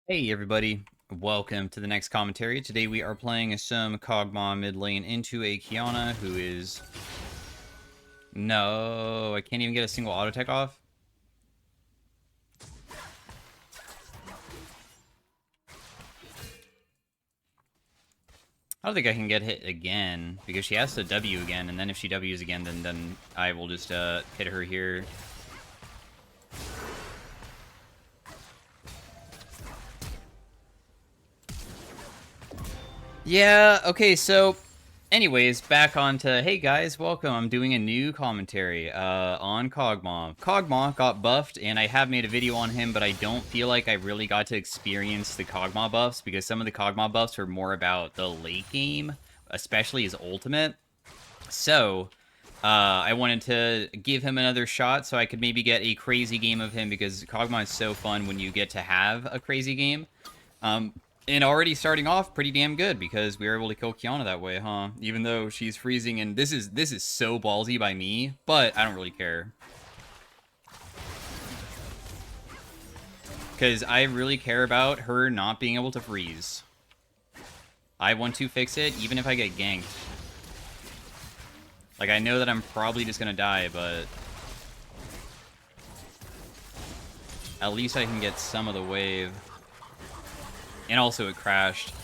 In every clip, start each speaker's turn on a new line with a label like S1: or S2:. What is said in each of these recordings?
S1: Hey everybody, welcome to the next commentary. Today we are playing some Kogmaw mid lane into a Kiana who is... No, I can't even get a single auto tech off. I don't think I can get hit again, because she has to W again, and then if she Ws again, then I will just hit her here. Yeah, okay, so anyways, back on to, hey guys, welcome. I'm doing a new commentary on Kogmaw. Kogmaw got buffed, and I have made a video on him, but I don't feel like I really got to experience the Kogmaw buffs, because some of the Kogmaw buffs are more about the late game, especially his ultimate. So, I wanted to give him another shot so I could maybe get a crazy game of him, because Kogmaw is so fun when you get to have a crazy game. And already starting off pretty damn good because we were able to kill Kiana that way, huh? Even though she's freezing, and this is so ballsy by me, but I don't really care. Because I really care about her not being able to freeze. I want to fix it, even if I get ganked. Like, I know that I'm probably just gonna die, but... at least I can get some of the wave. And also it crashed.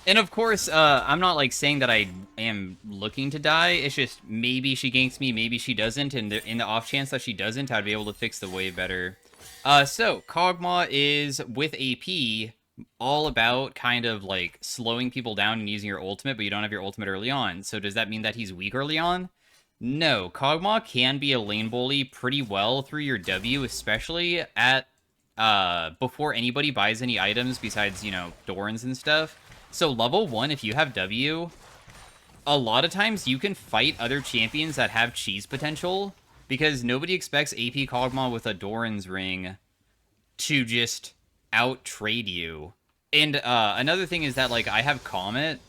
S1: And of course, I'm not like saying that I am looking to die. It's just maybe she ganks me, maybe she doesn't. And in the off chance that she doesn't, I'd be able to fix the wave better. So Kogmaw is with AP all about kind of like slowing people down and using your ultimate, but you don't have your ultimate early on. So does that mean that he's weak early on? No, Kogmaw can be a lane bully pretty well through your W, especially at before anybody buys any items besides, you know, Dorans and stuff. So level 1, if you have W, a lot of times you can fight other champions that have cheese potential, because nobody expects AP Kogmaw with a Doran's ring to just out-trade you. And another thing is that, like, I have Comet,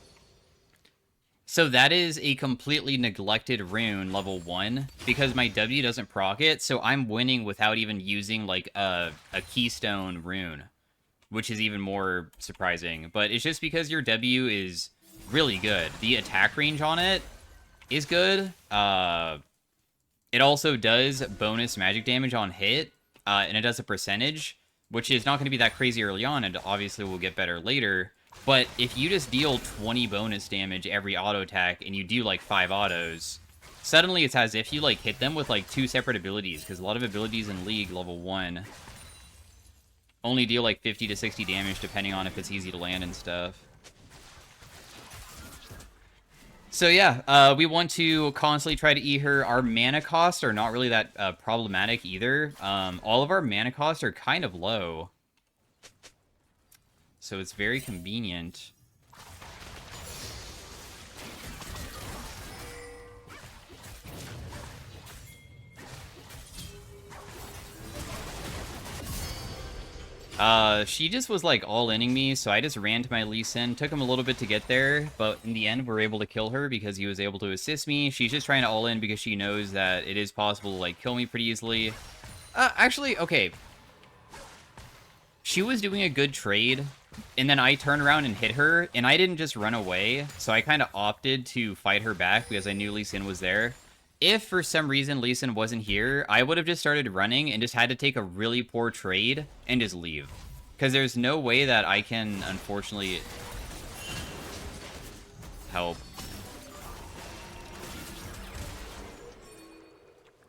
S1: so that is a completely neglected rune, level 1, because my W doesn't proc it, so I'm winning without even using, like, a keystone rune, which is even more surprising. But it's just because your W is really good. The attack range on it is good. It also does bonus magic damage on hit, and it does a percentage, which is not going to be that crazy early on, and obviously will get better later. But if you just deal 20 bonus damage every auto attack, and you do like 5 autos, suddenly it's as if you like hit them with like 2 separate abilities, because a lot of abilities in League level 1 only deal like 50 to 60 damage depending on if it's easy to land and stuff. So yeah, we want to constantly try to eat her. Our mana costs are not really that problematic either. All of our mana costs are kind of low, so it's very convenient. She just was like all-inning me, so I just ran to my Lee Sin. Took him a little bit to get there, but in the end, we're able to kill her because he was able to assist me. She's just trying to all-in because she knows that it is possible to like kill me pretty easily. Actually, okay. She was doing a good trade, and then I turned around and hit her, and I didn't just run away, so I kind of opted to fight her back because I knew Lee Sin was there. If for some reason Lee Sin wasn't here, I would have just started running and just had to take a really poor trade and just leave. Because there's no way that I can, unfortunately, help.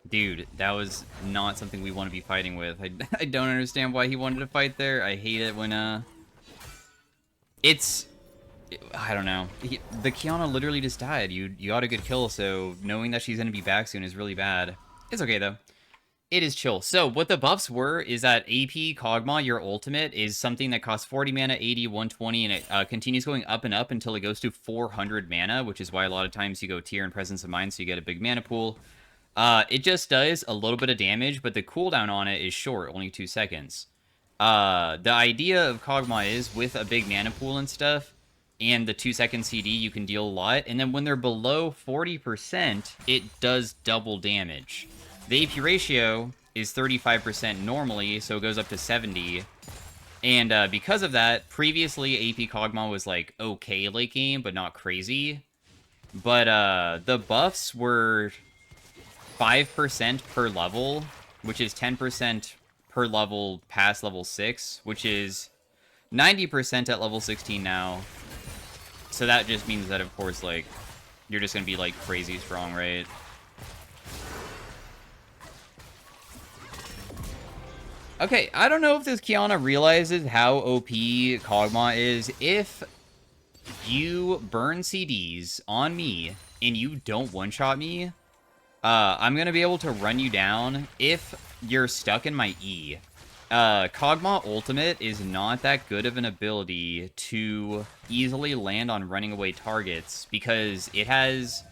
S1: Dude, that was not something we want to be fighting with. I don't understand why he wanted to fight there. I hate it when, it's... I don't know. The Kiana literally just died. You got a good kill, so knowing that she's going to be back soon is really bad. It's okay, though. It is chill. So, what the buffs were is that AP Kogmaw, your ultimate, is something that costs 40 mana, 80, 120, and it continues going up and up until it goes to 400 mana, which is why a lot of times you go Tear and Presence of Mind, so you get a big mana pool. It just does a little bit of damage, but the cooldown on it is short, only 2 seconds. The idea of Kogmaw is, with a big mana pool and stuff, and the 2-second CD, you can deal a lot. And then when they're below 40%, it does double damage. The AP ratio is 35% normally, so it goes up to 70. And because of that, previously AP Kogmaw was like okay late game, but not crazy. But the buffs were 5% per level, which is 10% per level past level 6, which is 90% at level 16 now. So that just means that, of course, like, you're just going to be, like, crazy strong, right? Okay, I don't know if this Kiana realizes how OP Kogmaw is. If you burn CDs on me and you don't one-shot me, I'm going to be able to run you down if you're stuck in my E. Kogmaw Ultimate is not that good of an ability to easily land on running away targets because it has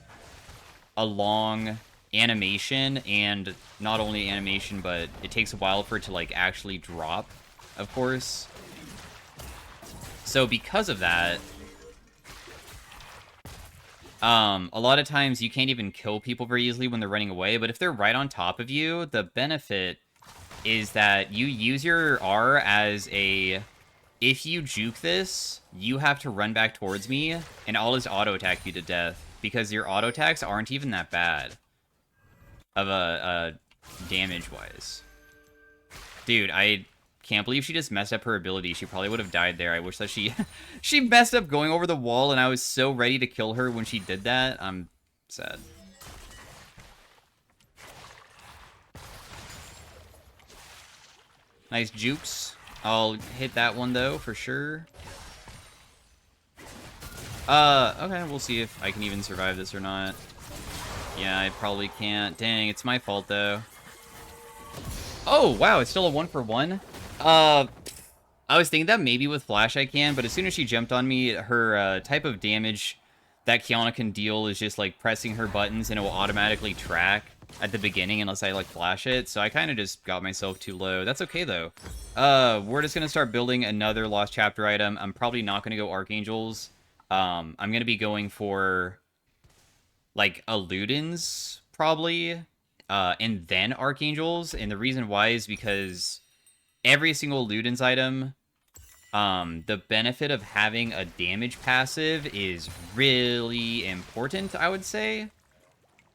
S1: a long animation, and not only animation, but it takes a while for it to, like, actually drop, of course. So because of that, a lot of times you can't even kill people very easily when they're running away, but if they're right on top of you, the benefit is that you use your R as a... If you juke this, you have to run back towards me, and I'll just auto-attack you to death, because your auto-attacks aren't even that bad of a damage-wise. Dude, I can't believe she just messed up her ability. She probably would have died there. I wish that she... she messed up going over the wall, and I was so ready to kill her when she did that. I'm sad. Nice jukes. I'll hit that one, though, for sure. Okay, we'll see if I can even survive this or not. Yeah, I probably can't. Dang, it's my fault, though. Oh, wow, it's still a 1-for-1? I was thinking that maybe with Flash I can, but as soon as she jumped on me, her type of damage that Kiana can deal is just, like, pressing her buttons, and it will automatically track at the beginning unless I, like, flash it. So I kind of just got myself too low. That's okay, though. We're just going to start building another Lost Chapter item. I'm probably not going to go Archangels. I'm going to be going for, like, a Ludens, probably, and then Archangels. And the reason why is because every single Ludens item, the benefit of having a damage passive is really important, I would say.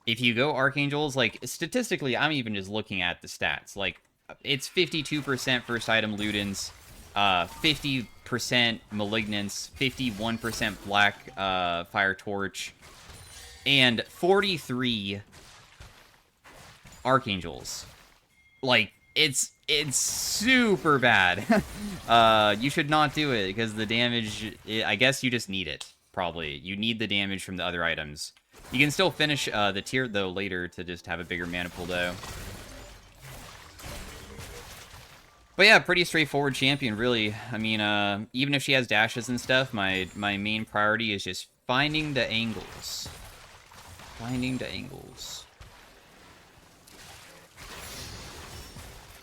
S1: If you go Archangels, like, statistically, I'm even just looking at the stats. Like, it's 52% first item Ludens, 50% Malignance, 51% Black Fire Torch, and 43 Archangels. Like, it's super bad. You should not do it, because the damage, I guess you just need it, probably. You need the damage from the other items. You can still finish the tier, though, later to just have a bigger mana pool, though. But yeah, pretty straightforward champion, really. I mean, even if she has dashes and stuff, my main priority is just finding the angles. Finding the angles.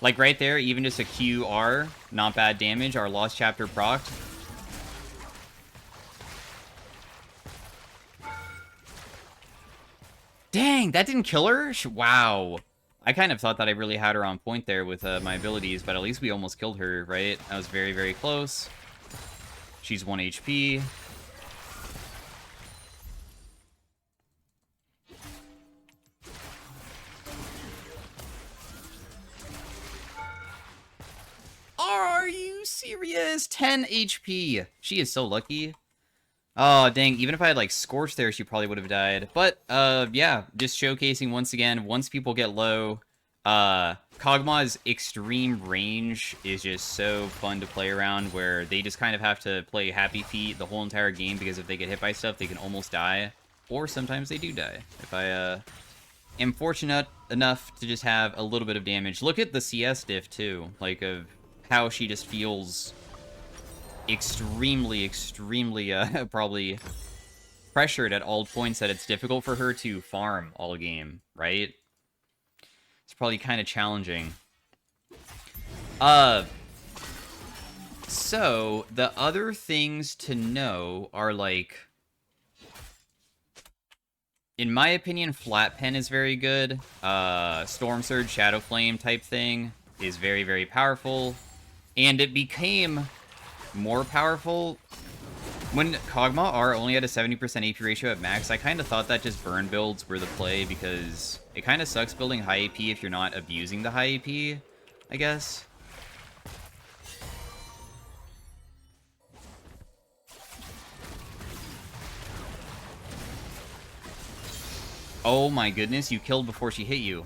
S1: Like right there, even just a QR, not bad damage, our Lost Chapter procced. Dang, that didn't kill her? Wow. I kind of thought that I really had her on point there with my abilities, but at least we almost killed her, right? That was very, very close. She's 1 HP. Are you serious? 10 HP. She is so lucky. Oh, dang. Even if I had, like, Scorch there, she probably would have died. But, yeah. Just showcasing once again, once people get low, Kogmaw's extreme range is just so fun to play around, where they just kind of have to play Happy Feet the whole entire game, because if they get hit by stuff, they can almost die. Or sometimes they do die. If I, am fortunate enough to just have a little bit of damage. Look at the CS diff, too. Like, of how she just feels extremely, probably pressured at all points, that it's difficult for her to farm all game, right? It's probably kind of challenging. So, the other things to know are, like, in my opinion, Flat Pen is very good. Storm Surge, Shadow Flame type thing is very, very powerful. And it became more powerful when Kogmaw R only had a 70% AP ratio at max. I kind of thought that just burn builds were the play because it kind of sucks building high AP if you're not abusing the high AP, I guess. Oh my goodness, you killed before she hit you.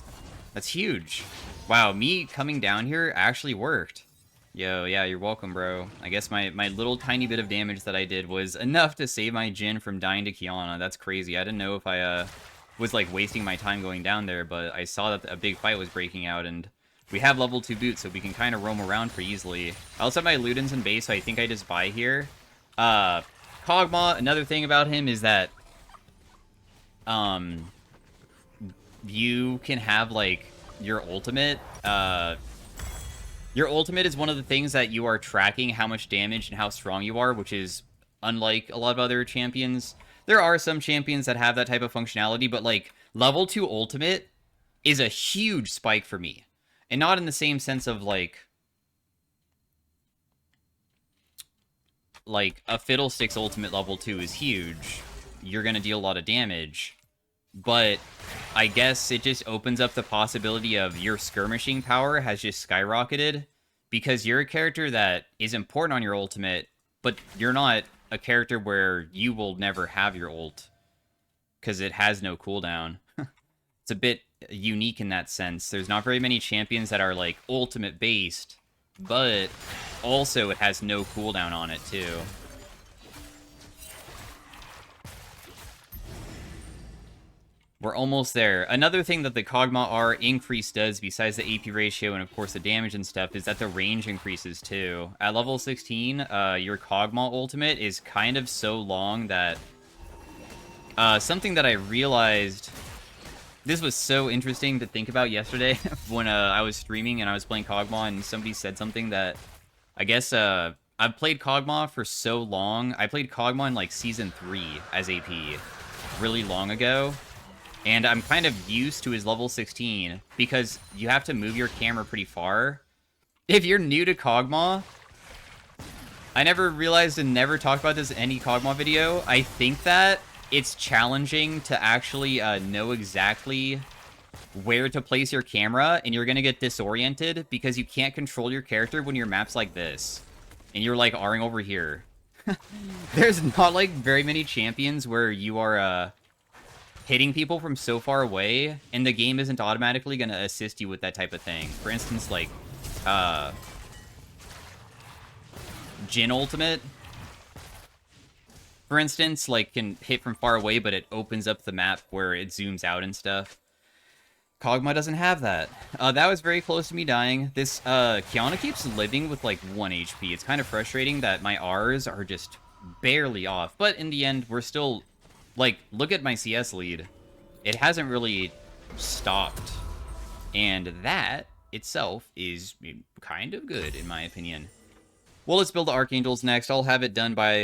S1: That's huge. Wow, me coming down here actually worked. Yo, yeah, you're welcome, bro. I guess my little tiny bit of damage that I did was enough to save my Jhin from dying to Kiana. That's crazy. I didn't know if I was, like, wasting my time going down there, but I saw that a big fight was breaking out, and we have level 2 boots, so we can kind of roam around pretty easily. I also have my Ludens in base, so I think I just buy here. Kogmaw, another thing about him is that, you can have, like, your ultimate, your ultimate is one of the things that you are tracking how much damage and how strong you are, which is unlike a lot of other champions. There are some champions that have that type of functionality, but, like, level 2 ultimate is a huge spike for me. And not in the same sense of, like a Fiddlesticks ultimate level 2 is huge. You're gonna deal a lot of damage. But I guess it just opens up the possibility of your skirmishing power has just skyrocketed because you're a character that is important on your ultimate, but you're not a character where you will never have your ult because it has no cooldown. It's a bit unique in that sense. There's not very many champions that are, like, ultimate based, but also it has no cooldown on it too. We're almost there. Another thing that the Kogmaw R increase does, besides the AP ratio and, of course, the damage and stuff, is that the range increases, too. At level 16, your Kogmaw ultimate is kind of so long that... something that I realized... This was so interesting to think about yesterday when I was streaming and I was playing Kogmaw and somebody said something that... I guess, I've played Kogmaw for so long. I played Kogmaw in, like, Season 3 as AP really long ago. And I'm kind of used to his level 16, because you have to move your camera pretty far. If you're new to Kogmaw, I never realized and never talked about this in any Kogmaw video. I think that it's challenging to actually know exactly where to place your camera, and you're going to get disoriented because you can't control your character when your map's like this. And you're, like, R-ing over here. There's not, like, very many champions where you are, hitting people from so far away, and the game isn't automatically going to assist you with that type of thing. For instance, like, Jhin ultimate, for instance, like, can hit from far away, but it opens up the map where it zooms out and stuff. Kogmaw doesn't have that. That was very close to me dying. This, Kiana keeps living with, like, 1 HP. It's kind of frustrating that my Rs are just barely off, but in the end, we're still... Like, look at my CS lead. It hasn't really stopped. And that itself is kind of good, in my opinion. Well, let's build the Archangels next. I'll have it done by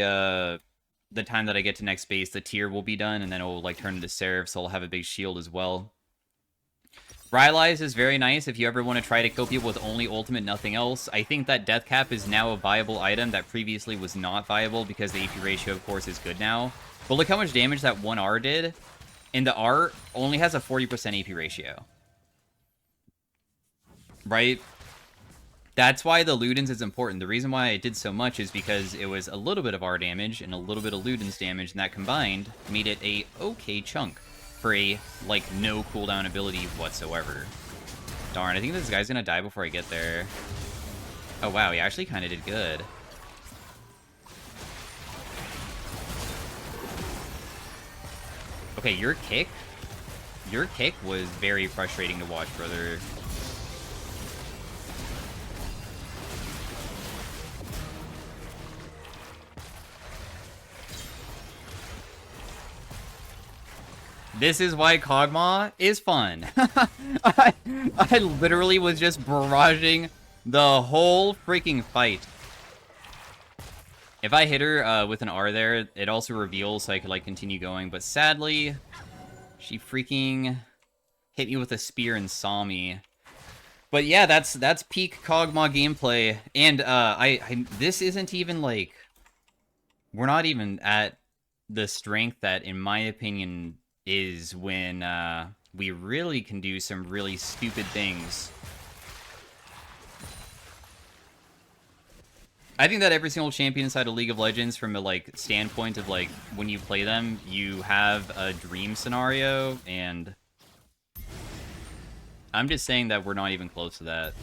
S1: the time that I get to next base. The tier will be done, and then it will, like, turn into Seraph, so I'll have a big shield as well. Rylai's is very nice if you ever want to try to kill people with only ultimate, nothing else. I think that Death Cap is now a viable item that previously was not viable because the AP ratio, of course, is good now. But look how much damage that one R did. And the R only has a 40% AP ratio. Right? That's why the Ludens is important. The reason why it did so much is because it was a little bit of R damage and a little bit of Ludens damage, and that combined made it a okay chunk for a, like, no cooldown ability whatsoever. Darn, I think this guy's gonna die before I get there. Oh wow, he actually kind of did good. Okay, your kick was very frustrating to watch, brother. This is why Kogmaw is fun. I literally was just barraging the whole freaking fight. If I hit her with an R there, it also reveals so I could, like, continue going. But sadly, she freaking hit me with a spear and saw me. But yeah, that's peak Kogmaw gameplay. And I this isn't even like, we're not even at the strength that, in my opinion, is when we really can do some really stupid things. I think that every single champion inside of League of Legends, from a like standpoint of like when you play them, you have a dream scenario, and I'm just saying that we're not even close to that.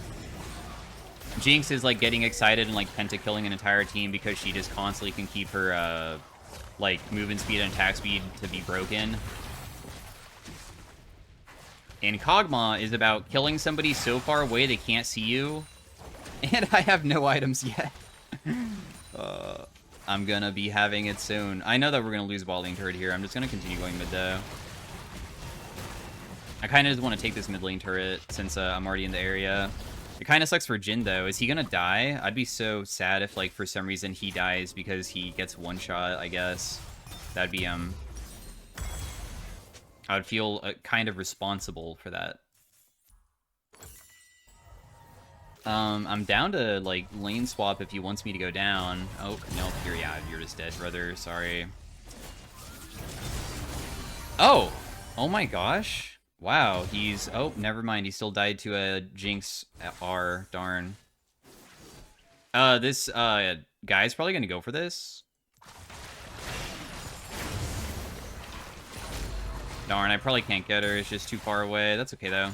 S1: Jinx is like getting excited and like pentakilling an entire team because she just constantly can keep her like movement speed and attack speed to be broken. And Kogmaw is about killing somebody so far away they can't see you. And I have no items yet. I'm gonna be having it soon. I know that we're gonna lose bot lane turret here. I'm just gonna continue going mid though. I kind of just want to take this mid lane turret since I'm already in the area. It kind of sucks for Jhin though. Is he gonna die? I'd be so sad if like for some reason he dies because he gets one shot, I guess. That'd be I would feel kind of responsible for that. I'm down to like lane swap if he wants me to go down. Oh no, you're just dead, brother. Sorry. Oh my gosh. Wow, he's... Oh, never mind. He still died to a Jinx R. Darn. This guy's probably gonna go for this. Darn, I probably can't get her. It's just too far away. That's okay, though.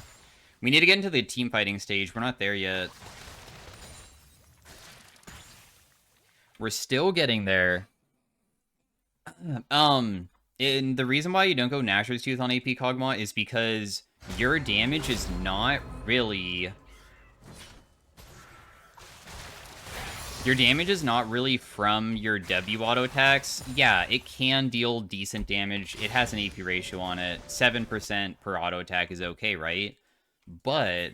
S1: We need to get into the team fighting stage. We're not there yet. We're still getting there. And the reason why you don't go Nashor's Tooth on AP Kogmaw is because your damage is not really... Your damage is not really from your W auto attacks. Yeah, it can deal decent damage. It has an AP ratio on it. 7% per auto attack is okay, right? But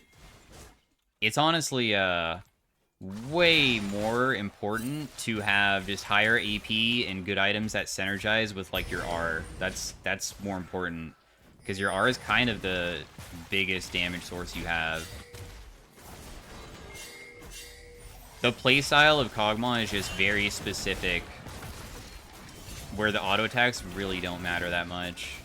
S1: it's honestly way more important to have just higher AP and good items that synergize with like your R. That's more important because your R is kind of the biggest damage source you have. The playstyle of Kogmaw is just very specific, where the auto attacks really don't matter that much.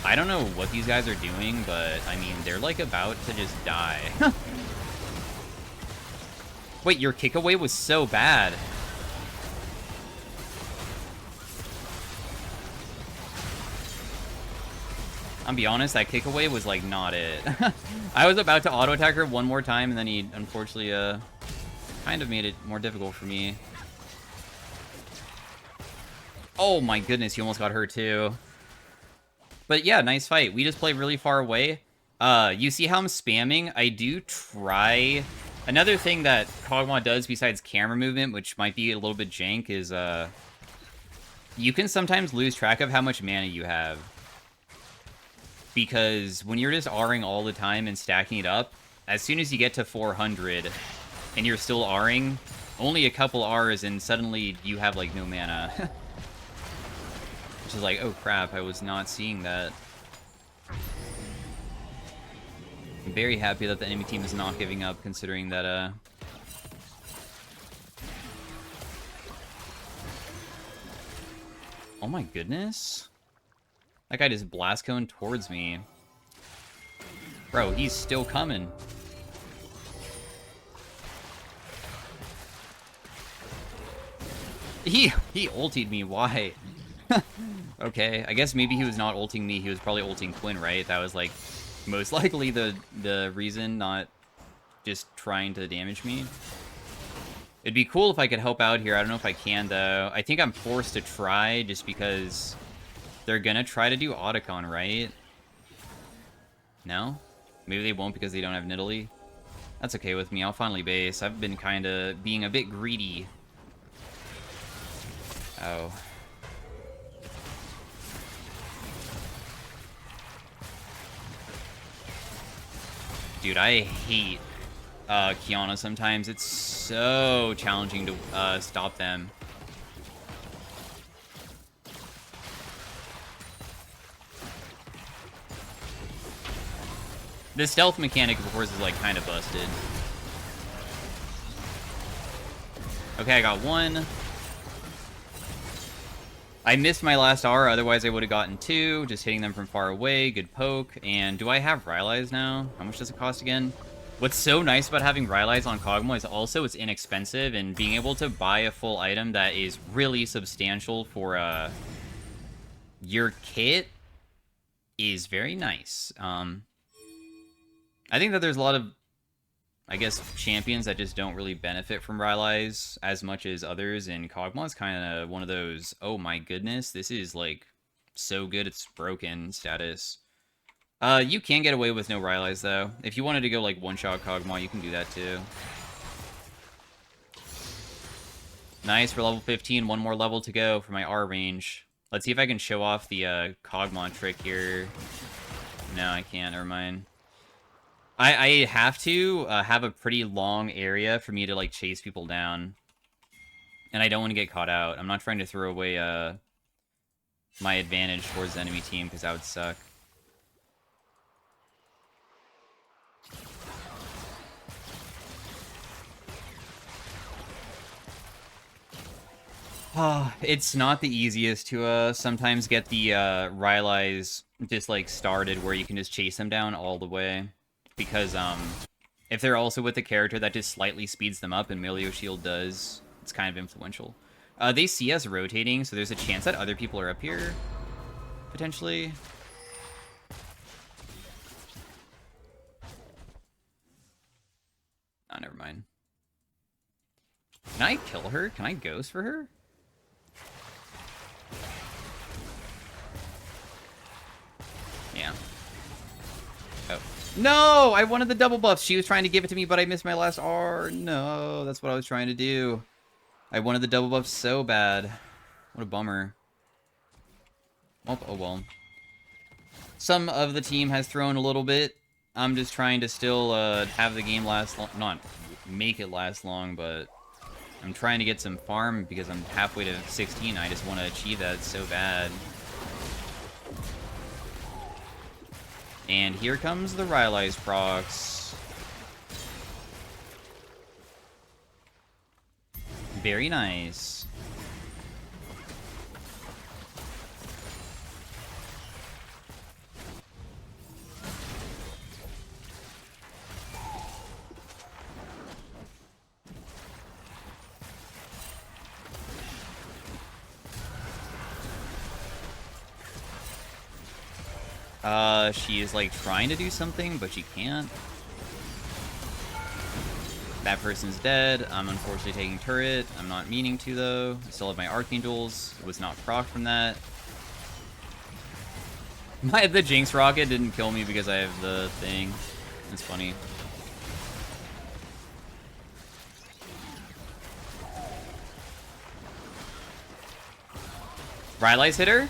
S1: I don't know what these guys are doing, but I mean, they're like about to just die. Wait, your kick away was so bad. I'll be honest, that kick away was like not it. I was about to auto attack her one more time, and then he unfortunately kind of made it more difficult for me. Oh my goodness, he almost got hurt too. But yeah, nice fight. We just play really far away. You see how I'm spamming? I do try... Another thing that Kogmaw does besides camera movement, which might be a little bit jank, is you can sometimes lose track of how much mana you have. Because when you're just R'ing all the time and stacking it up, as soon as you get to 400 and you're still R'ing, only a couple Rs and suddenly you have like no mana. Which is like, oh crap, I was not seeing that. I'm very happy that the enemy team is not giving up, considering that, Oh my goodness. That guy just blast coned towards me. Bro, he's still coming. He ultied me, why? Okay, I guess maybe he was not ulting me, he was probably ulting Quinn, right? That was like most likely the reason, not just trying to damage me. It'd be cool if I could help out here. I don't know if I can though. I think I'm forced to try just because they're gonna try to do Otacon, right? No? Maybe they won't because they don't have Nidalee. That's okay with me. I'll finally base. I've been kind of being a bit greedy. Oh. Dude, I hate Kiana sometimes. It's so challenging to stop them. The stealth mechanic, of course, is, like, kind of busted. Okay, I got one. I missed my last R, otherwise I would have gotten two. Just hitting them from far away. Good poke. And do I have Rylai's now? How much does it cost again? What's so nice about having Rylai's on Kogmaw is also it's inexpensive, and being able to buy a full item that is really substantial for your kit is very nice. I think that there's a lot of, I guess, champions that just don't really benefit from Rylai's as much as others, and Kogmaw is kind of one of those, oh my goodness, this is, like, so good it's broken status. You can get away with no Rylai's, though. If you wanted to go, like, one-shot Kogmaw, you can do that, too. Nice for level 15, one more level to go for my R range. Let's see if I can show off the, Kogmaw trick here. No, I can't, never mind. I have to have a pretty long area for me to, like, chase people down. And I don't want to get caught out. I'm not trying to throw away my advantage towards the enemy team, because that would suck. It's not the easiest to sometimes get the Rylai's just, like, started where you can just chase them down all the way. Because, if they're also with a character that just slightly speeds them up, and Melee Shield does, it's kind of influential. They see us rotating, so there's a chance that other people are up here, potentially. Oh, never mind. Can I kill her? Can I ghost for her? Yeah. Oh. No! I wanted the double buff. She was trying to give it to me, but I missed my last R. No, that's what I was trying to do. I wanted the double buff so bad. What a bummer. Oh, oh well. Some of the team has thrown a little bit. I'm just trying to still have the game last long. Not make it last long, but I'm trying to get some farm because I'm halfway to 16. I just want to achieve that so bad. And here comes the Rylai's procs. Very nice. She is, like, trying to do something, but she can't. That person's dead. I'm unfortunately taking turret. I'm not meaning to, though. I still have my Archangels. It was not proc from that. The Jinx Rocket didn't kill me because I have the thing. It's funny. Rylai's hit her?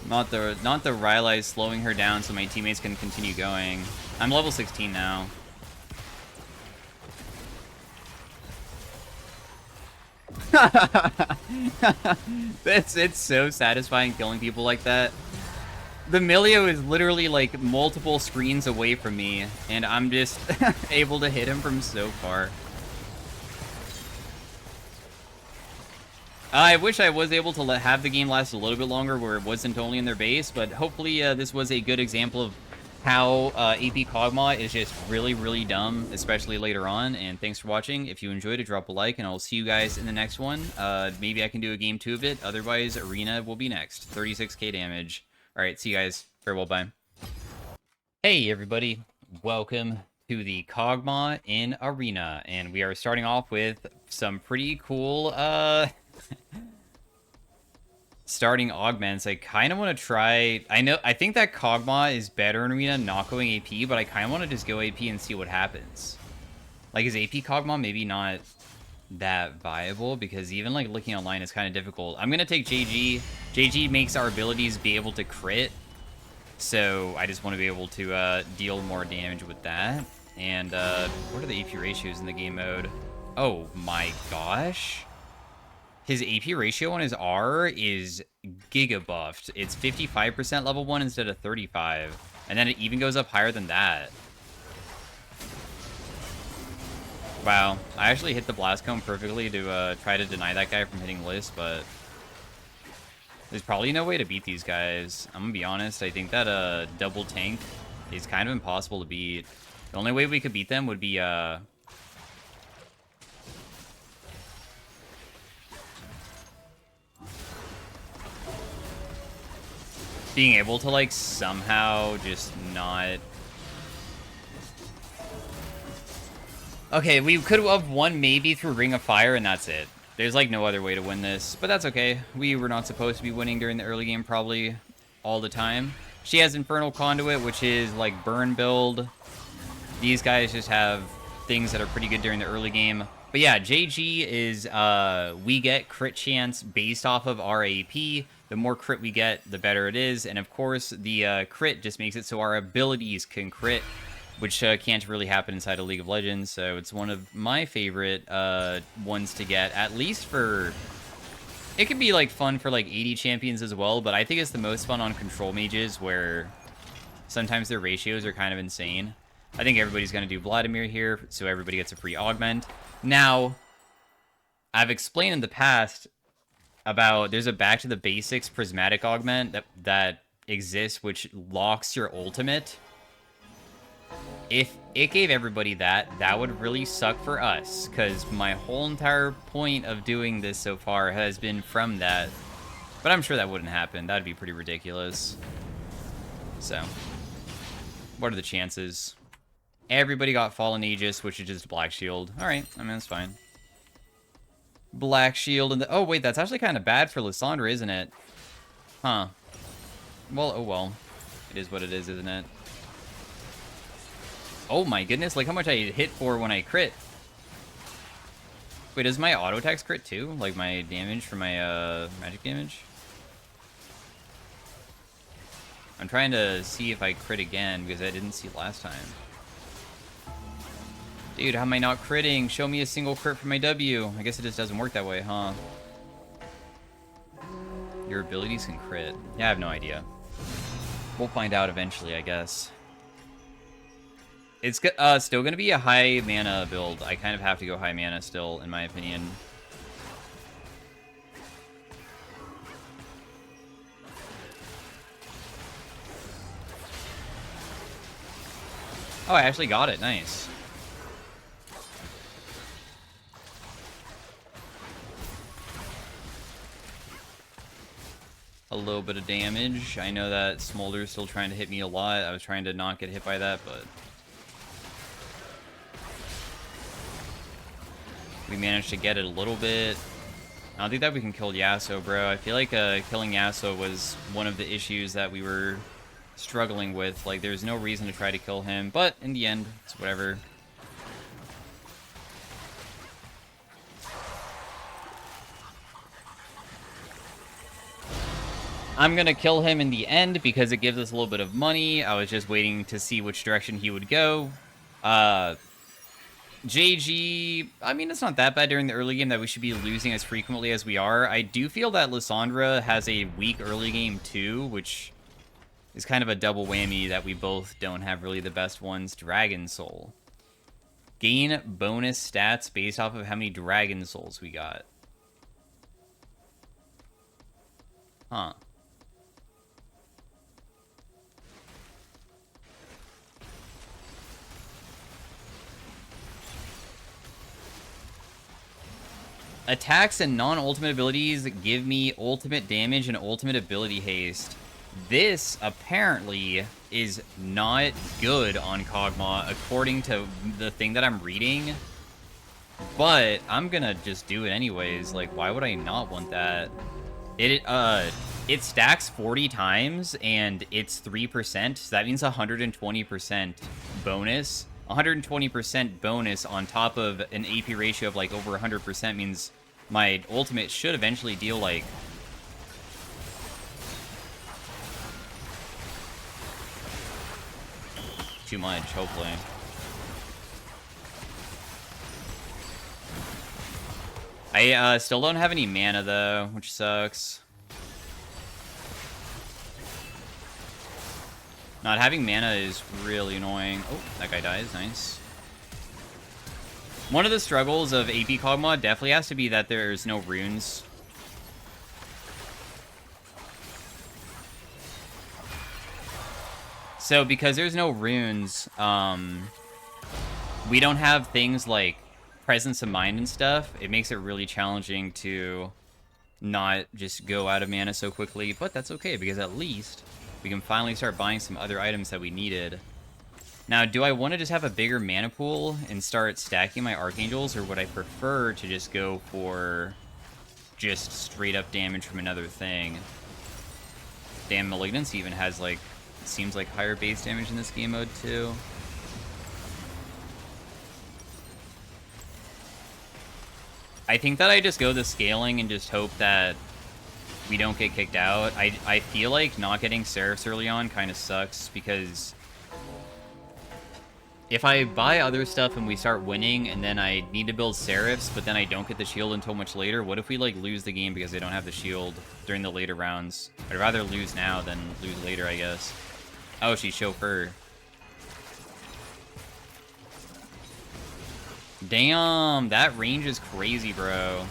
S1: Not the Rylai's slowing her down so my teammates can continue going. I'm level 16 now. It's so satisfying killing people like that. The Milio is literally, like, multiple screens away from me, and I'm just able to hit him from so far. I wish I was able to have the game last a little bit longer where it wasn't only in their base, but hopefully this was a good example of how AP Kogmaw is just really, really dumb, especially later on. And thanks for watching. If you enjoyed it, drop a like, and I'll see you guys in the next one. Maybe I can do a game 2 of it. Otherwise, Arena will be next. 36k damage. All right, see you guys. Farewell, bye. Hey, everybody. Welcome to the Kogmaw in Arena. And we are starting off with some pretty cool, starting augments. I kind of want to try... I think that Kogmaw is better in Arena not going AP, but I kind of want to just go AP and see what happens. Like, is AP Kogmaw maybe not that viable? Because even, like, looking online is kind of difficult. I'm going to take JG. JG makes our abilities be able to crit. So I just want to be able to deal more damage with that. And what are the AP ratios in the game mode? Oh my gosh. His AP ratio on his R is giga buffed. It's 55% level 1 instead of 35. And then it even goes up higher than that. Wow. I actually hit the Blast Cone perfectly to try to deny that guy from hitting List, but there's probably no way to beat these guys. I'm gonna be honest. I think that double tank is kind of impossible to beat. The only way we could beat them would be being able to, like, somehow just not... Okay, we could have won maybe through Ring of Fire, and that's it. There's, like, no other way to win this, but that's okay. We were not supposed to be winning during the early game probably all the time. She has Infernal Conduit, which is, like, burn build. These guys just have things that are pretty good during the early game. But yeah, JG is, we get crit chance based off of our AP. The more crit we get, the better it is. And of course, the crit just makes it so our abilities can crit, which can't really happen inside of League of Legends. So it's one of my favorite ones to get, at least for... It can be, like, fun for, like, 80 champions as well, but I think it's the most fun on control mages, where sometimes their ratios are kind of insane. I think everybody's going to do Vladimir here, so everybody gets a free augment. Now, I've explained in the past about there's a back to the basics prismatic augment that exists, which locks your ultimate. If it gave everybody that, that would really suck for us, because my whole entire point of doing this so far has been from that. But I'm sure that wouldn't happen. That'd be pretty ridiculous. So, what are the chances? Everybody got Fallen Aegis, which is just Black Shield. Alright, I mean, that's fine. Black Shield and the... Oh, wait, that's actually kind of bad for Lissandra, isn't it? Huh. Well, oh well. It is what it is, isn't it? Oh my goodness, like how much I hit for when I crit. Wait, does my auto attacks crit too? Like my damage for my magic damage? I'm trying to see if I crit again because I didn't see last time. Dude, how am I not critting? Show me a single crit for my W. I guess it just doesn't work that way, huh? Your abilities can crit. Yeah, I have no idea. We'll find out eventually, I guess. It's still going to be a high mana build. I kind of have to go high mana still, in my opinion. Oh, I actually got it. Nice. A little bit of damage. I know that Smolder's still trying to hit me a lot. I was trying to not get hit by that, but... we managed to get it a little bit. I don't think that we can kill Yasuo, bro. I feel like killing Yasuo was one of the issues that we were struggling with. Like, there's no reason to try to kill him, but in the end, it's whatever. I'm gonna kill him in the end because it gives us a little bit of money. I was just waiting to see which direction he would go. JG, I mean, it's not that bad during the early game that we should be losing as frequently as we are. I do feel that Lissandra has a weak early game too, which is kind of a double whammy that we both don't have really the best ones. Dragon Soul. Gain bonus stats based off of how many Dragon Souls we got. Huh. Attacks and non-ultimate abilities give me ultimate damage and ultimate ability haste. This, apparently, is not good on Kogmaw, according to the thing that I'm reading. But I'm gonna just do it anyways. Like, why would I not want that? It stacks 40 times, and it's 3%, so that means 120% bonus. 120% bonus on top of an AP ratio of, like, over 100% means my ultimate should eventually deal, like... too much, hopefully. I still don't have any mana, though, which sucks. Not having mana is really annoying. Oh, that guy dies. Nice. One of the struggles of AP Kogmaw definitely has to be that there's no runes. So because there's no runes, we don't have things like presence of mind and stuff. It makes it really challenging to not just go out of mana so quickly, but that's okay because at least we can finally start buying some other items that we needed. Now, do I want to just have a bigger mana pool and start stacking my Archangels, or would I prefer to just go for just straight up damage from another thing? Damn, Malignance even has, like, it seems like higher base damage in this game mode, too. I think that I just go the scaling and just hope that we don't get kicked out. I feel like not getting Seraphs early on kind of sucks, because if I buy other stuff and we start winning and then I need to build Seraphs, but then I don't get the shield until much later, what if we, like, lose the game because they don't have the shield during the later rounds? I'd rather lose now than lose later, I guess. Oh, she's Chauffeur. Damn, that range is crazy, bro.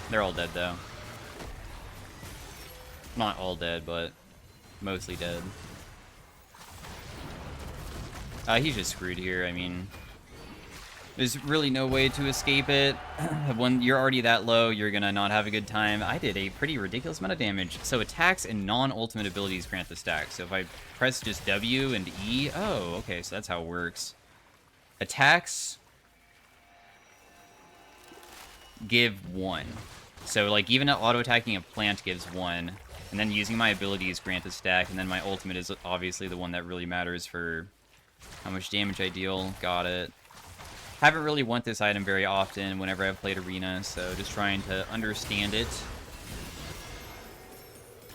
S1: They're all dead, though. Not all dead, but mostly dead. He's just screwed here. I mean, there's really no way to escape it. When you're already that low, you're gonna not have a good time. I did a pretty ridiculous amount of damage. So attacks and non-ultimate abilities grant the stack. So if I press just W and E... Oh, okay, so that's how it works. Attacks give 1. So, like, even auto-attacking a plant gives 1. And then using my abilities grant a stack. And then my ultimate is obviously the one that really matters for how much damage I deal. Got it. Haven't really want this item very often whenever I've played Arena, so just trying to understand it.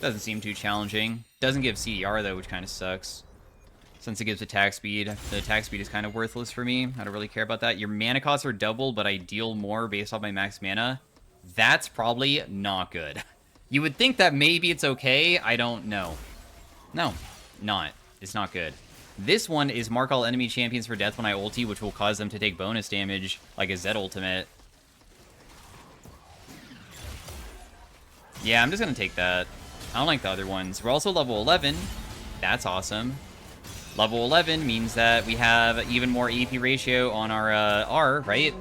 S1: Doesn't seem too challenging. Doesn't give CDR, though, which kind of sucks. Since it gives attack speed, the attack speed is kind of worthless for me. I don't really care about that. Your mana costs are double, but I deal more based off my max mana. That's probably not good. You would think that maybe it's okay. I don't know. No, not. It's not good. This one is mark all enemy champions for death when I ulti, which will cause them to take bonus damage, like a Z ultimate. Yeah, I'm just gonna take that. I don't like the other ones. We're also level 11. That's awesome. Level 11 means that we have even more AP ratio on our R, right?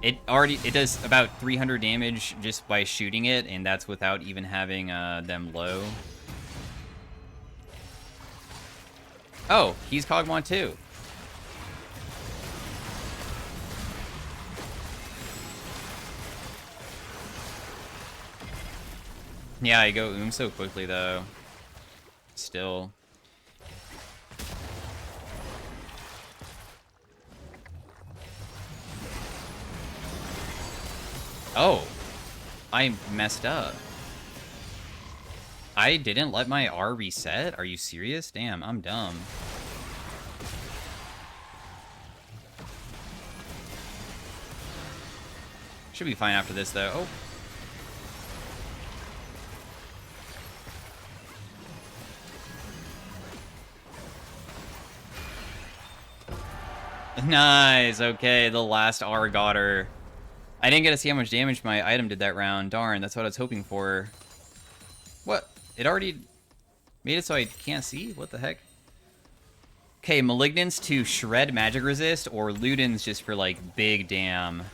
S1: It does about 300 damage just by shooting it, and that's without even having them low. Oh, he's Kogmaw too. Yeah, I go so quickly though. Still. Oh, I messed up. I didn't let my R reset? Are you serious? Damn, I'm dumb. Should be fine after this, though. Oh. Nice, okay, the last R got her. I didn't get to see how much damage my item did that round. Darn, that's what I was hoping for. What? It already made it so I can't see? What the heck? Okay, Malignance to shred magic resist, or Ludens just for, like, big damn.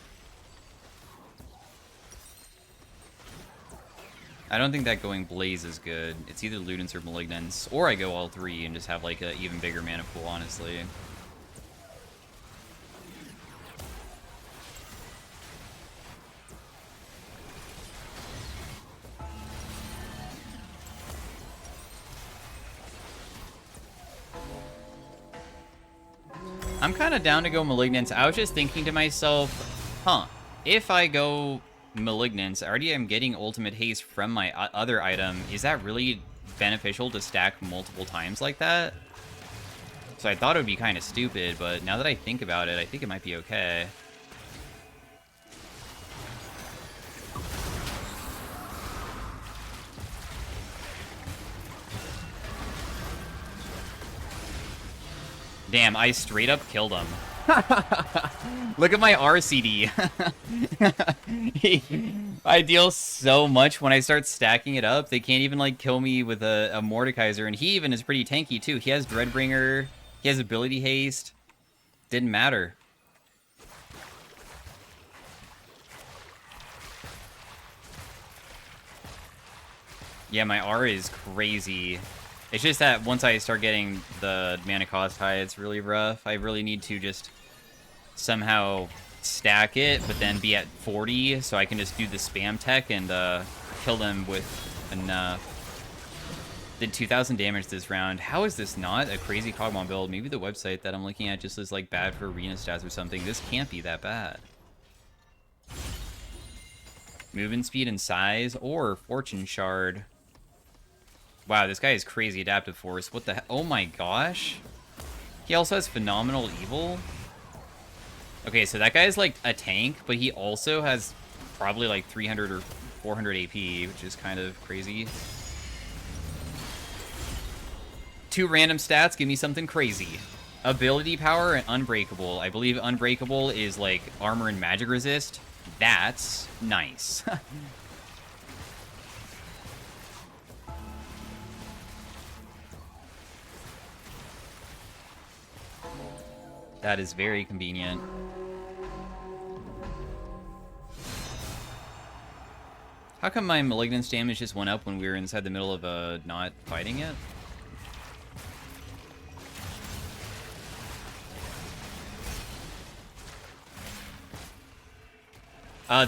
S1: I don't think that going Blaze is good. It's either Ludens or Malignance. Or I go all three and just have, like, an even bigger mana pool, honestly. I'm kind of down to go Malignance. I was just thinking to myself, huh, if I go Malignance, I already am getting Ultimate Haste from my other item. Is that really beneficial to stack multiple times like that? So I thought it would be kind of stupid, but now that I think about it, I think it might be okay. Damn, I straight up killed him. Look at my RCD. I deal so much when I start stacking it up. They can't even, like, kill me with a Mordekaiser. And he even is pretty tanky, too. He has Dreadbringer. He has Ability Haste. Didn't matter. Yeah, my R is crazy. It's just that once I start getting the mana cost high, it's really rough. I really need to just somehow stack it, but then be at 40, so I can just do the spam tech and kill them with enough. Did 2,000 damage this round. How is this not a crazy Kogmaw build? Maybe the website that I'm looking at just is like bad for arena stats or something. This can't be that bad. Movement speed and size or Fortune Shard. Wow, this guy is crazy adaptive force. What the heck? Oh my gosh. He also has phenomenal evil. Okay, so that guy is like a tank, but he also has probably like 300 or 400 AP, which is kind of crazy. 2 random stats, give me something crazy. Ability power and unbreakable. I believe unbreakable is like armor and magic resist. That's nice. That is very convenient. How come my Malignance damage just went up when we were inside the middle of not fighting it?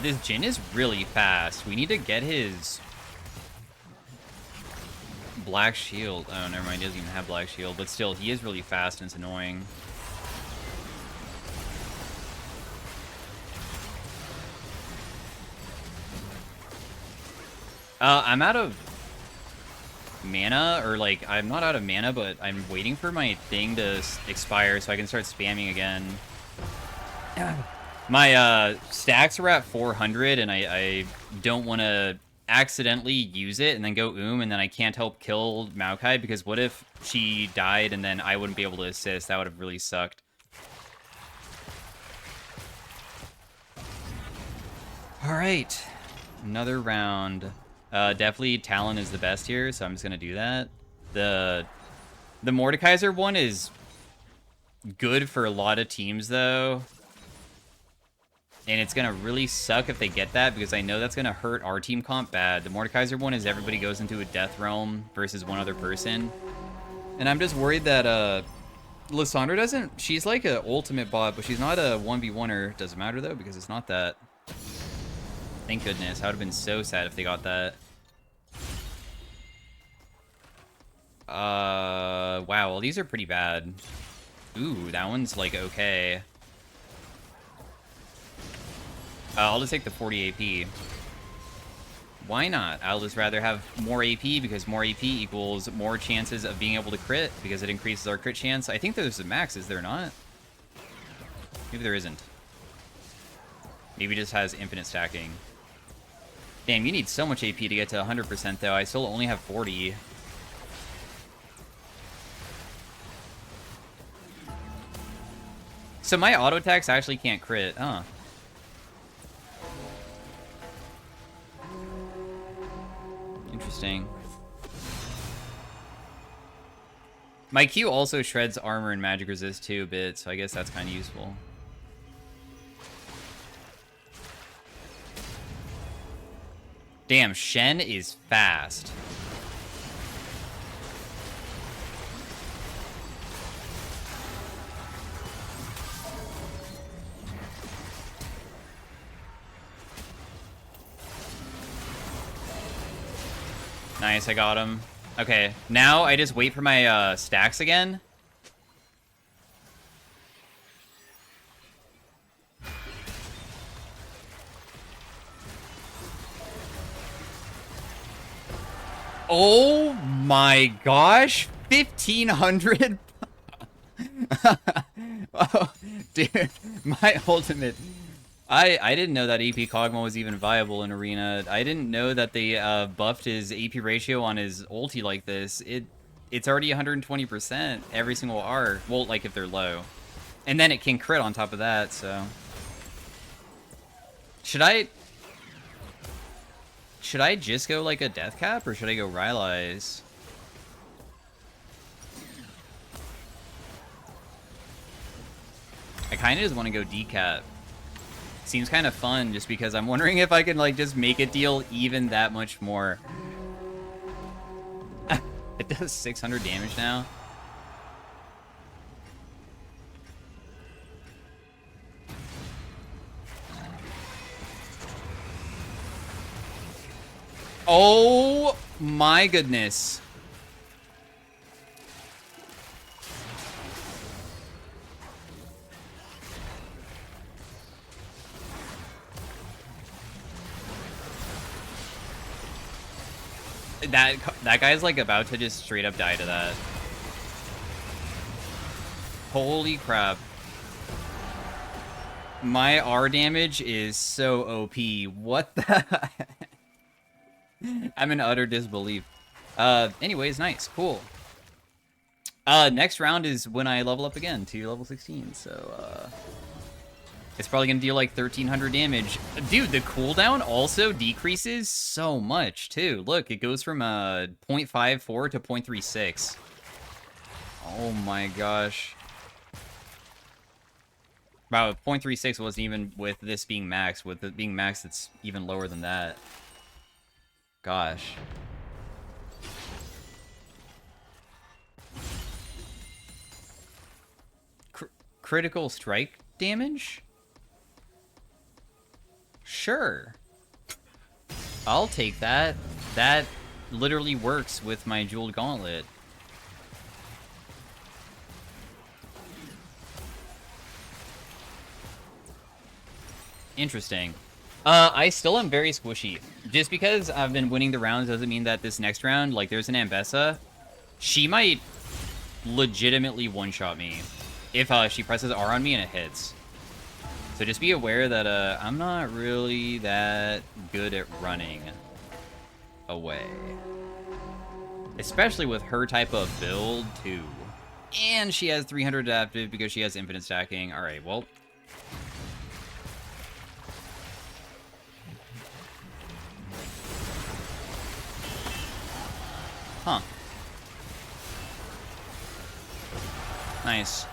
S1: This Jhin is really fast. We need to get his Black Shield. Oh, never mind. He doesn't even have Black Shield. But still, he is really fast and it's annoying. I'm out of mana, or like, I'm not out of mana, but I'm waiting for my thing to expire so I can start spamming again. My stacks are at 400, and I don't want to accidentally use it and then go and then I can't help kill Maokai, because what if she died and then I wouldn't be able to assist? That would have really sucked. Alright. Another round. Definitely Talon is the best here, so I'm just gonna do that. The Mordekaiser one is good for a lot of teams, though. And it's gonna really suck if they get that, because I know that's gonna hurt our team comp bad. The Mordekaiser one is everybody goes into a death realm versus one other person. And I'm just worried that, Lissandra doesn't... She's like an ultimate bot, but she's not a 1v1er. Doesn't matter, though, because it's not that. Thank goodness. I would have been so sad if they got that. Wow. Well, these are pretty bad. Ooh, that one's, like, okay. I'll just take the 40 AP. Why not? I'll just rather have more AP, because more AP equals more chances of being able to crit, because it increases our crit chance. I think there's a max, is there not? Maybe there isn't. Maybe it just has infinite stacking. Damn, you need so much AP to get to 100%, though. I still only have 40. So my auto attacks actually can't crit, huh? Interesting. My Q also shreds armor and magic resist too a bit, so I guess that's kind of useful. Damn, Shen is fast. Nice, I got him. Okay, now I just wait for my stacks again. Oh my gosh, 1,500? Oh, dude, my ultimate. I didn't know that AP Kogmaw was even viable in Arena. I didn't know that they buffed his AP ratio on his ulti like this. it's already 120% every single R. Well, like if they're low. And then it can crit on top of that, so... Should I just go like a death cap, or should I go Rylai's? I kind of just want to go decap. Seems kind of fun, just because I'm wondering if I can like just make it deal even that much more. It does 600 damage now. Oh my goodness. That guy's like about to just straight up die to that. Holy crap. My R damage is so OP. What the I'm in utter disbelief. Anyways, nice, cool. Next round is when I level up again to level 16, so, it's probably gonna deal like 1300 damage. Dude, the cooldown also decreases so much, too. Look, it goes from, 0.54 to 0.36. Oh my gosh. Wow, 0.36 wasn't even with this being max. With it being max, it's even lower than that. Gosh. Critical strike damage? Sure. I'll take that. That literally works with my jeweled gauntlet. Interesting. I still am very squishy. Just because I've been winning the rounds doesn't mean that this next round, like, there's an Ambessa. She might legitimately one-shot me if she presses R on me and it hits. So just be aware that I'm not really that good at running away. Especially with her type of build, too. And she has 300 adaptive because she has infinite stacking. Alright, well... Huh. Nice.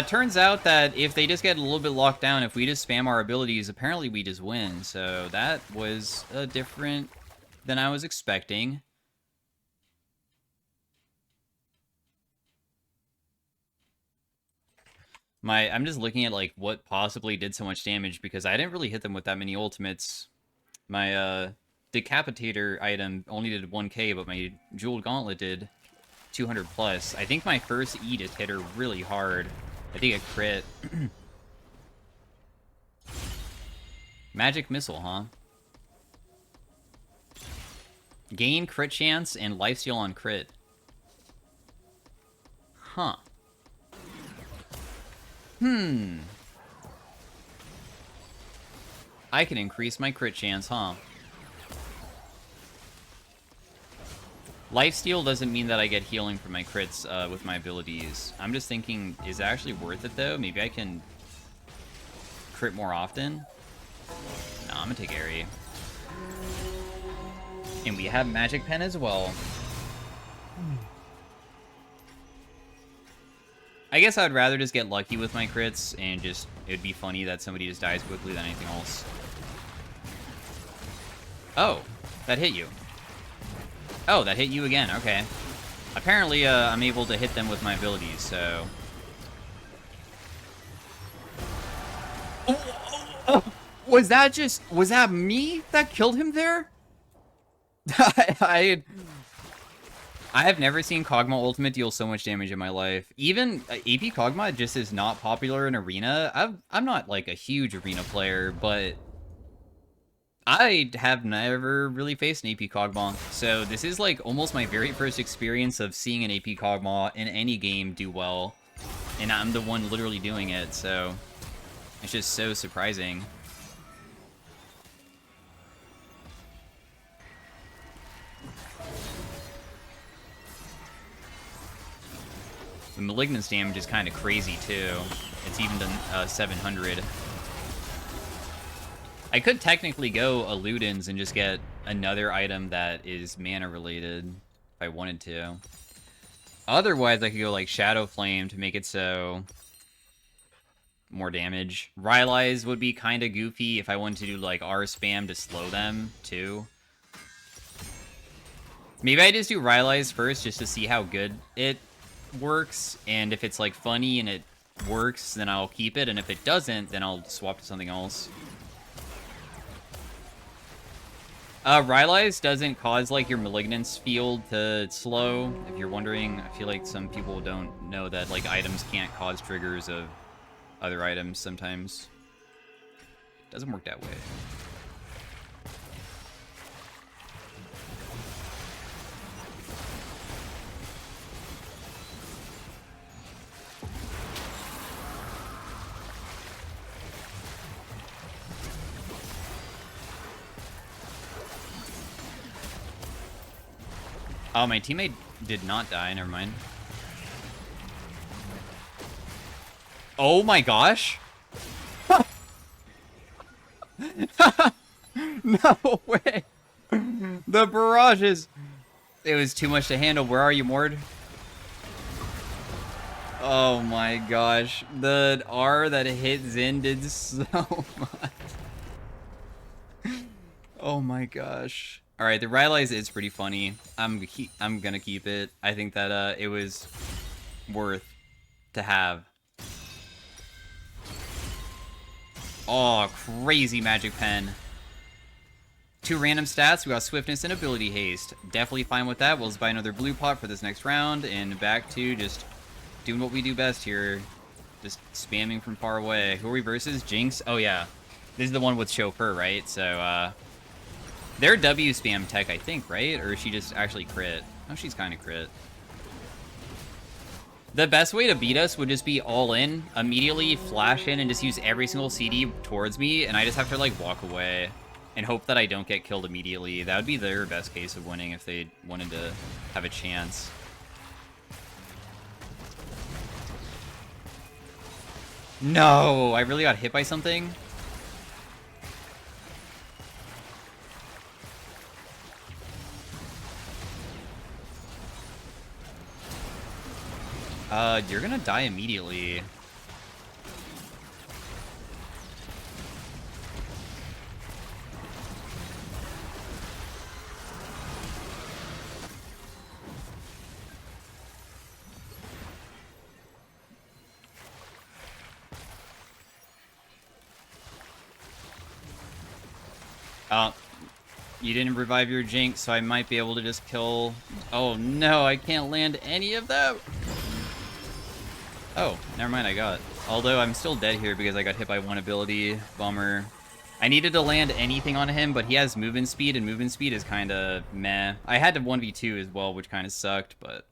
S1: Turns out that if they just get a little bit locked down, if we just spam our abilities, apparently we just win. So that was different than I was expecting. I'm just looking at like what possibly did so much damage because I didn't really hit them with that many ultimates. My Decapitator item only did 1k, but my Jeweled Gauntlet did 200 plus. I think my first E just hit her really hard. I think a crit. Magic Missile, huh? Gain crit chance and lifesteal on crit. Huh. I can increase my crit chance, huh? Lifesteal doesn't mean that I get healing from my crits with my abilities. I'm just thinking, is it actually worth it, though? Maybe I can crit more often? No, I'm gonna take Airy. And we have Magic Pen as well. I guess I'd rather just get lucky with my crits, and just, it'd be funny that somebody just dies quickly than anything else. Oh, that hit you. Oh, that hit you again, okay. Apparently, I'm able to hit them with my abilities, so... Was that me that killed him there? I have never seen Kogmaw Ultimate deal so much damage in my life. Even AP Kogmaw just is not popular in Arena. I'm not, like, a huge Arena player, but... I have never really faced an AP Kogmaw, so this is like almost my very first experience of seeing an AP Kogmaw in any game do well, and I'm the one literally doing it, so it's just so surprising. The Malignance damage is kind of crazy, too. It's even to 700. I could technically go Illudens and just get another item that is mana-related if I wanted to. Otherwise, I could go, like, Shadow Flame to make it so... more damage. Rylai's would be kind of goofy if I wanted to do, like, R spam to slow them, too. Maybe I just do Rylai's first just to see how good it works, and if it's, like, funny and it works, then I'll keep it, and if it doesn't, then I'll swap to something else. Rylai's doesn't cause, like, your Malignance field to slow, if you're wondering. I feel like some people don't know that, like, items can't cause triggers of other items sometimes. Doesn't work that way. Oh, my teammate did not die. Never mind. Oh my gosh. No way. The barrages. It was too much to handle. Where are you, Mord? Oh my gosh. The R that hit Zin did so much. Oh my gosh. Alright, the Rylai's is pretty funny. I'm gonna keep it. I think that it was worth to have. Oh, crazy magic pen. 2 random stats. We got swiftness and ability haste. Definitely fine with that. We'll just buy another blue pot for this next round, and back to just doing what we do best here. Just spamming from far away. Who are we versus? Jinx? Oh yeah. This is the one with Chauffeur, right? So, they're W spam tech, I think, right? Or is she just actually crit? Oh, she's kind of crit. The best way to beat us would just be all in, immediately flash in and just use every single CD towards me, and I just have to, like, walk away and hope that I don't get killed immediately. That would be their best case of winning if they wanted to have a chance. No! I really got hit by something? You're gonna die immediately. You didn't revive your Jinx, so I might be able to just kill... Oh no, I can't land any of them! Oh, never mind, I got. Although I'm still dead here because I got hit by one ability. Bummer. I needed to land anything on him, but he has movement speed, and movement speed is kind of meh. I had to 1v2 as well, which kind of sucked, but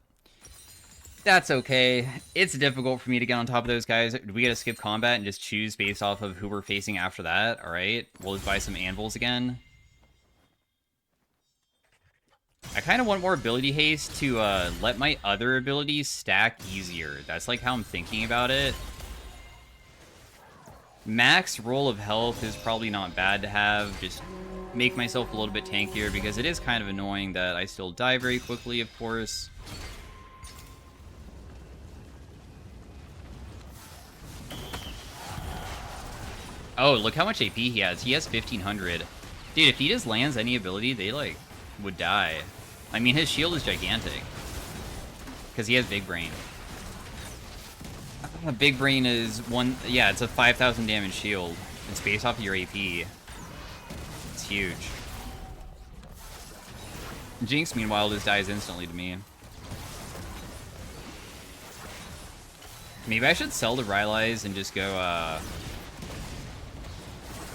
S1: that's okay. It's difficult for me to get on top of those guys. We gotta skip combat and just choose based off of who we're facing after that. Alright, we'll just buy some anvils again. I kind of want more ability haste to let my other abilities stack easier. That's like how I'm thinking about it. Max roll of health is probably not bad to have. Just make myself a little bit tankier because it is kind of annoying that I still die very quickly, of course. Oh, look how much AP he has. He has 1500. Dude, if he just lands any ability, they, like, would die. I mean, his shield is gigantic. Because he has Big Brain. Big Brain is one... Yeah, it's a 5,000 damage shield. It's based off of your AP. It's huge. Jinx, meanwhile, just dies instantly to me. Maybe I should sell the Rylai's and just go,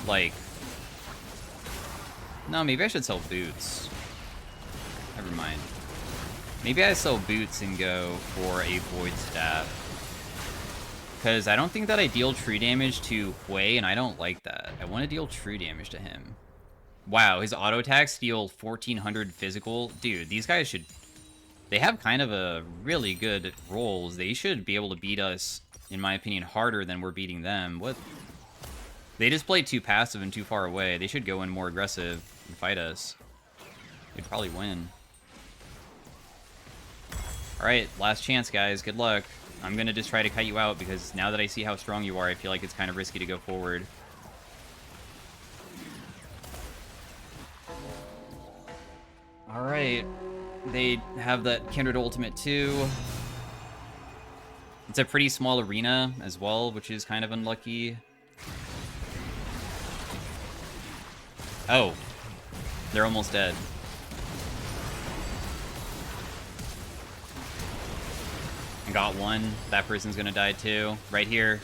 S1: like... No, maybe I should sell Boots. Never mind. Maybe I sell Boots and go for a Void Staff. Because I don't think that I deal true damage to Hui, and I don't like that. I want to deal true damage to him. Wow, his auto attacks deal 1400 physical. Dude, these guys should They have kind of a really good rolls. They should be able to beat us, in my opinion, harder than we're beating them. What? They just played too passive and too far away. They should go in more aggressive and fight us. They'd probably win. Alright, last chance, guys. Good luck. I'm gonna just try to cut you out, because now that I see how strong you are, I feel like it's kind of risky to go forward. Alright. They have that Kindred ultimate too. It's a pretty small arena as well, which is kind of unlucky. Oh. They're almost dead. I got one. That person's gonna die too. Right here.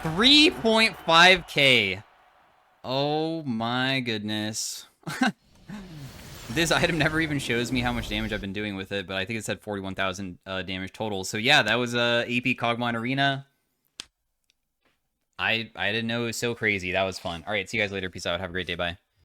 S1: 3.5k. Oh my goodness. This item never even shows me how much damage I've been doing with it, but I think it said 41,000 damage total. So yeah, that was AP Kogmaw Arena. I didn't know it was so crazy. That was fun. All right, see you guys later. Peace out. Have a great day. Bye.